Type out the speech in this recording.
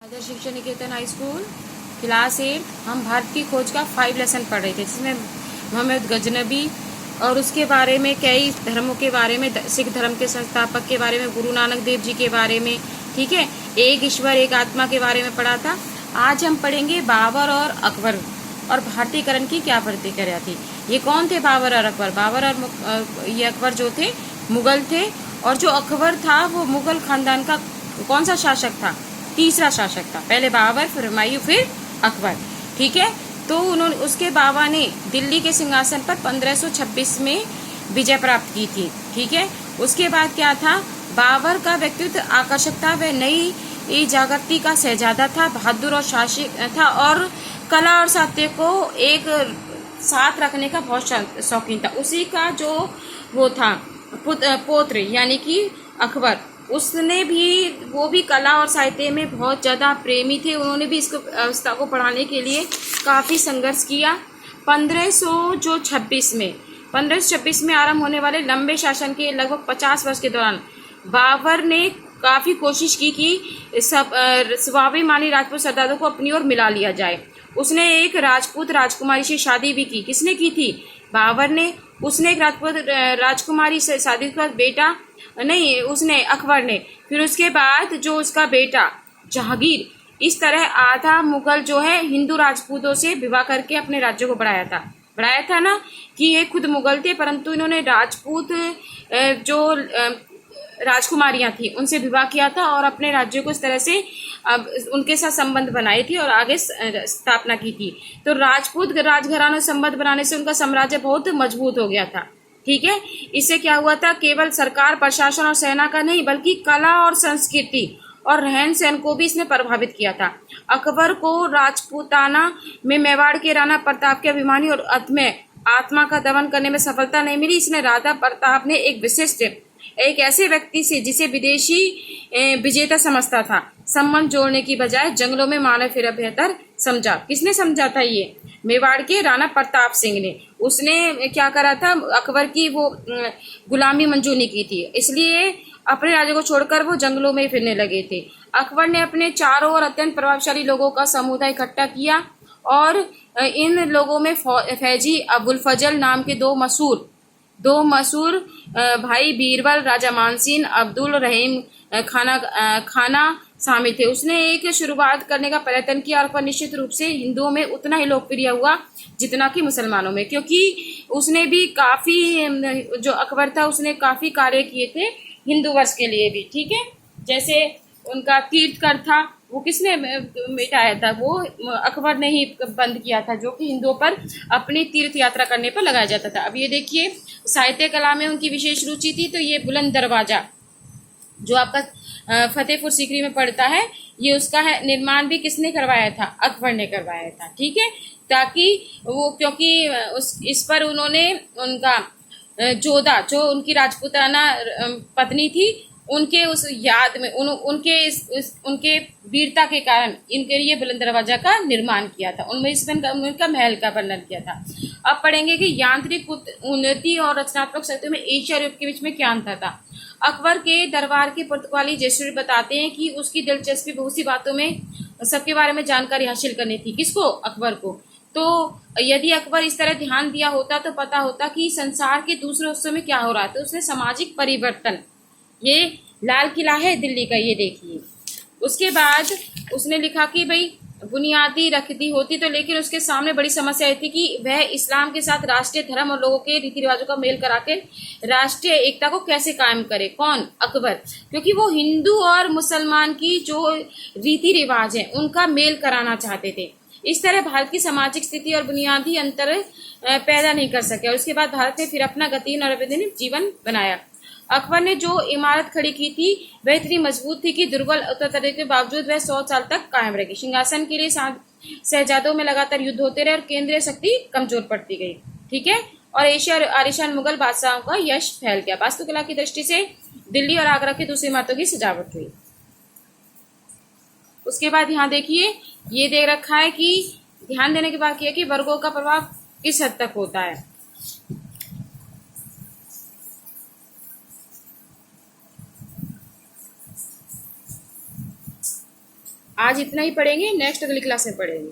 आदर्श शिक्षा निकेतन high school class 8 हम भारत की खोज का 5 लेसन पढ़ रहे थे, जिसमें मोहम्मद गजनबी और उसके बारे में, कई धर्मों के बारे में, सिख धर्म के संस्थापक के बारे में, गुरु नानक देव जी के बारे में, ठीक है, एक ईश्वर एक आत्मा के बारे में पढ़ा था। आज हम पढ़ेंगे बाबर और अकबर और भारतीयकरण की क्या प्रतिक्रिया थी। ये कौन थे बाबर और अकबर? बाबर और ये अकबर जो थे मुगल थे, और जो अकबर था वो मुगल खानदान का कौन सा शासक था? तीसरा शासक था। पहले बाबर, फिर हुमायूं, फिर अकबर, ठीक है। तो उन्होंने, उसके बाबा ने दिल्ली के सिंहासन पर 1526 में विजय प्राप्त की थी, ठीक है। उसके बाद क्या था? बाबर का व्यक्तित्व आकर्षक था, वह नई जागृति का शहजादा था, बहादुर और शासक था, और कला और साहित्य को एक साथ रखने का बहुत शौकीन था। उसी का जो वो था पौत्र यानी कि अकबर, उसने भी, वो भी कला और साहित्य में बहुत ज़्यादा प्रेमी थे। उन्होंने भी इसको व्यवस्था को पढ़ाने के लिए काफ़ी संघर्ष किया। 1526 में आरंभ होने वाले लंबे शासन के लगभग 50 वर्ष के दौरान बाबर ने काफ़ी कोशिश की कि स्वाभिमानी राजपूत सरदारों को अपनी ओर मिला लिया जाए। उसने एक राजपूत राजकुमारी से शादी भी की। किसने की थी? बाबर ने। उसने एक राजपूत राजकुमारी से शादी के बाद बेटा नहीं, उसने, अकबर ने, फिर उसके बाद जो उसका बेटा जहांगीर, इस तरह आधा मुगल जो है हिंदू राजपूतों से विवाह करके अपने राज्य को बढ़ाया था ना, कि ये खुद मुगल थे, परंतु इन्होंने राजपूत जो राजकुमारियां थी उनसे विवाह किया था और अपने राज्य को इस तरह से अब उनके साथ संबंध बनाए थे और आगे स्थापना की थी। तो राजपूत राजघरानों से संबंध बनाने से उनका साम्राज्य बहुत मजबूत हो गया था, ठीक है। इससे क्या हुआ था? केवल सरकार, प्रशासन और सेना का नहीं, बल्कि कला और संस्कृति और रहन सहन को भी इसने प्रभावित किया था। अकबर को राजपूताना में मेवाड़ के राणा प्रताप के अभिमानी और अदम्य आत्मा का दमन करने में सफलता नहीं मिली। इसने राणा प्रताप ने एक विशिष्ट, एक ऐसे व्यक्ति से जिसे विदेशी विजेता समझता था, संबंध जोड़ने की बजाय जंगलों में मानव फिर बेहतर समझा। किसने समझा था? ये मेवाड़ के राणा प्रताप सिंह ने। उसने क्या करा था? अकबर की वो गुलामी मंजूर नहीं की थी, इसलिए अपने राज्य को छोड़कर वो जंगलों में फिरने लगे थे। अकबर ने अपने चारों ओर अत्यंत प्रभावशाली लोगों का समुदाय इकट्ठा किया और इन लोगों में फैजी अबुल फजल नाम के दो मशहूर भाई बीरबल, राजा मानसिंह, अब्दुल रहीम खाना शामिल थे। उसने एक शुरुआत करने का प्रयत्न किया और निश्चित रूप से हिंदुओं में उतना ही लोकप्रिय हुआ जितना कि मुसलमानों में, क्योंकि उसने भी काफ़ी, जो अकबर था उसने काफ़ी कार्य किए थे हिंदू वर्ष के लिए भी, ठीक है। जैसे उनका तीर्थकर था, वो किसने मिटाया था? वो अकबर ने ही बंद किया था, जो कि हिंदुओं पर अपनी तीर्थ यात्रा करने पर लगाया जाता था। अब ये देखिए, साहित्य कला में उनकी विशेष रुचि थी। तो ये बुलंद दरवाजा जो आपका फतेहपुर सीकरी में पड़ता है, ये उसका है निर्माण भी किसने करवाया था? अकबर ने करवाया था, ठीक है। ताकि वो, क्योंकि इस पर उन्होंने उनका जोधा, जो उनकी राजपूताना पत्नी थी, उनके उस याद में उनके वीरता के कारण इनके लिए बुलंद दरवाजा का निर्माण किया था। उनमें उनका महल का वर्णन किया था। अब पढ़ेंगे कि यांत्रिक उन्नति और रचनात्मक शक्तियों में एशिया और यूरोप के बीच में क्या अंतर था। अकबर के दरबार के पुर्तगाली जेसुइट बताते हैं कि उसकी दिलचस्पी बहुत सी बातों में सबके बारे में जानकारी हासिल करनी थी। किसको? अकबर को। तो यदि अकबर इस तरह ध्यान दिया होता तो पता होता कि संसार के दूसरे हिस्सों में क्या हो रहा है। तो उसने सामाजिक परिवर्तन, ये लाल किला है दिल्ली का, ये देखिए। उसके बाद उसने लिखा कि भाई बुनियादी रख दी होती तो, लेकिन उसके सामने बड़ी समस्या आई थी कि वह इस्लाम के साथ राष्ट्रीय धर्म और लोगों के रीति रिवाजों का मेल करा के राष्ट्रीय एकता को कैसे कायम करे। कौन? अकबर। क्योंकि वो हिंदू और मुसलमान की जो रीति रिवाज है उनका मेल कराना चाहते थे। इस तरह भारत की सामाजिक स्थिति और बुनियादी अंतर पैदा नहीं कर सके। और उसके बाद भारत ने फिर अपना गतिहीन और अवैधानिक जीवन बनाया। अकबर ने जो इमारत खड़ी की थी वह इतनी मजबूत थी कि दुर्बल उत्तराधिकारी के बावजूद वह 100 साल तक कायम रही। सिंहासन के लिए शहजादों में लगातार युद्ध होते रहे और केंद्रीय शक्ति कमजोर पड़ती गई, ठीक है। और एशिया आलिशान मुगल बादशाहों का यश फैल गया। वास्तुकला की दृष्टि से दिल्ली और आगरा की दूसरी इमारतों की सजावट हुई। उसके बाद यहाँ देखिए, ये दे रखा है कि ध्यान देने की बात यह कि वर्गों का प्रभाव किस हद तक होता है। आज इतना ही पढ़ेंगे, नेक्स्ट अगली क्लास में पढ़ेंगे।